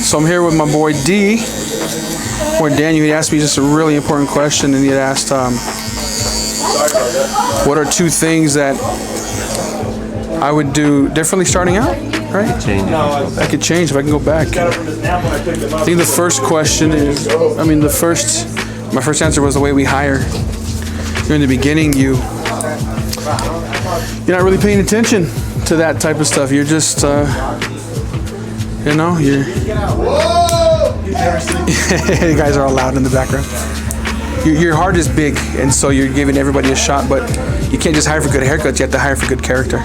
So I'm here with my boy D, or Daniel. He asked me just a really important question, and he had asked, what are two things that I would do differently starting out? Right? I could change if I can go back. I think the first question is, my first answer was the way we hire. In the beginning, you're not really paying attention to that type of stuff. You're just, you guys are all loud in the background. Your heart is big, and so you're giving everybody a shot, but you can't just hire for good haircuts. You have to hire for good character,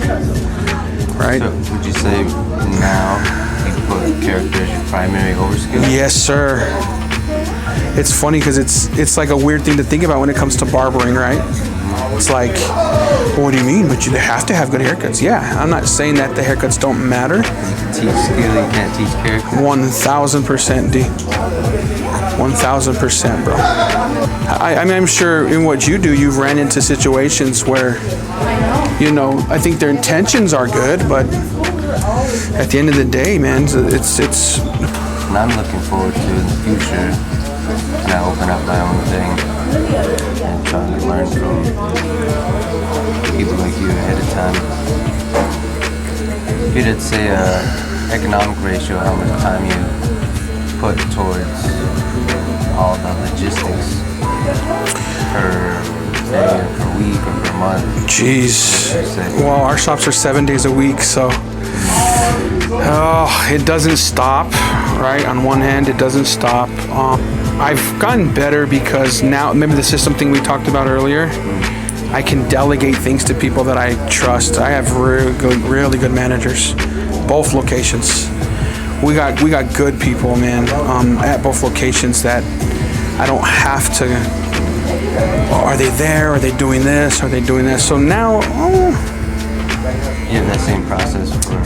right? So would you say now you put character as your primary over skill? Yes, sir. It's funny because it's like a weird thing to think about when it comes to barbering, right? It's like, well, what do you mean? But you have to have good haircuts. Yeah, I'm not saying that the haircuts don't matter. You can teach skill, you can't teach character. 1,000%, D. 1,000%, bro. I'm sure in what you do, you've ran into situations where, I think their intentions are good, but at the end of the day, man, it's. And I'm looking forward to in the future, when I open up my own thing and trying to learn from people like you ahead of time. If you did say economic ratio, how much time you put towards all the logistics per day or per week or per month? Jeez. Well, our shops are 7 days a week, so it doesn't stop, right? On one hand, it doesn't stop. I've gotten better because now, remember the system thing we talked about earlier? I can delegate things to people that I trust. I have really good managers, both locations. We got good people, man, at both locations that I don't have to. Are they there? Are they doing this? Are they doing this? So now, you have that same process for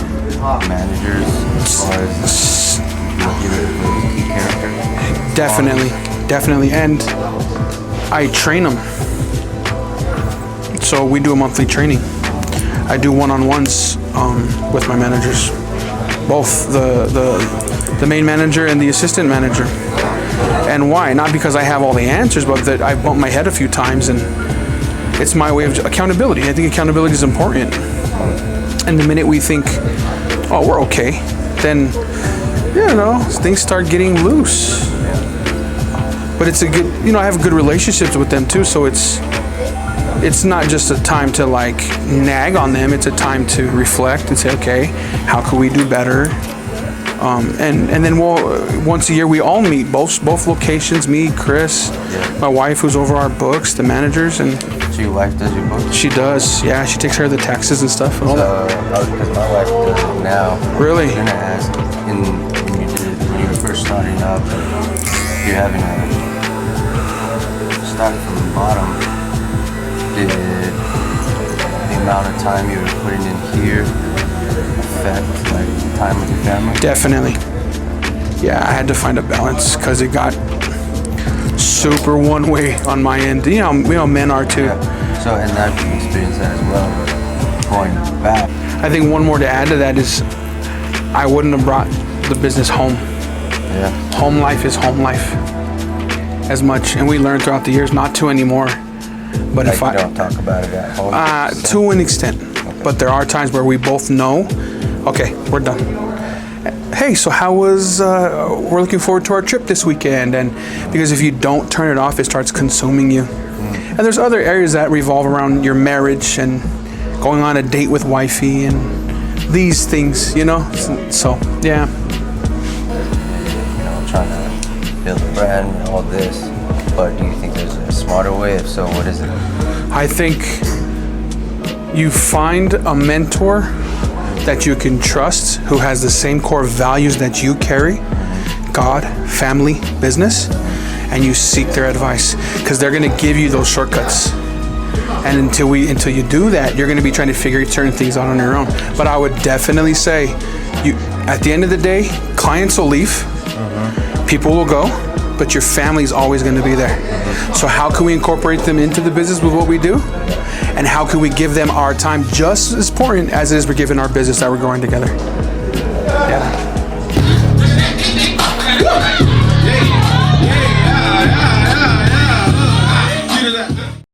managers as far as what your key character. Definitely, and I train them. So we do a monthly training. I do one-on-ones with my managers, both the main manager and the assistant manager. And why? Not because I have all the answers, but that I've bumped my head a few times, and it's my way of accountability. I think accountability is important. And the minute we think, oh, we're okay, then, things start getting loose. But it's a good, I have good relationships with them too, so it's not just a time to like nag on them. It's a time to reflect and say, okay, how can we do better? And then once a year we all meet, both locations, me, Chris, my wife who's over our books, the managers, and. So your wife does your books? She does, yeah. She takes care of the taxes and stuff and all that. Because my wife does it now. Really? I was gonna ask, when you were first starting up, you're having starting from the bottom. Did the amount of time you were putting in here affect like time with your family? Definitely. Yeah, I had to find a balance because it got super one way on my end. Men are too. Yeah. So, and I've experienced that as well. Going back. I think one more to add to that is I wouldn't have brought the business home. Yeah. Home life is home life as much, and we learned throughout the years not to anymore. But like if you don't talk about it at home. To an extent, okay. But there are times where we both know. Okay, we're done. Hey, so how was? We're looking forward to our trip this weekend, and because if you don't turn it off, it starts consuming you. And there's other areas that revolve around your marriage and going on a date with wifey and these things, So yeah. Trying to build a brand and all this, but do you think there's a smarter way? If so, what is it? I think you find a mentor that you can trust who has the same core values that you carry, God, family, business, and you seek their advice because they're going to give you those shortcuts. And until you do that, you're going to be trying to figure certain things out on your own. But I would definitely say, at the end of the day, clients will leave, people will go, but your family's always going to be there. So how can we incorporate them into the business with what we do? And how can we give them our time just as important as it is we're giving our business that we're growing together? Yeah.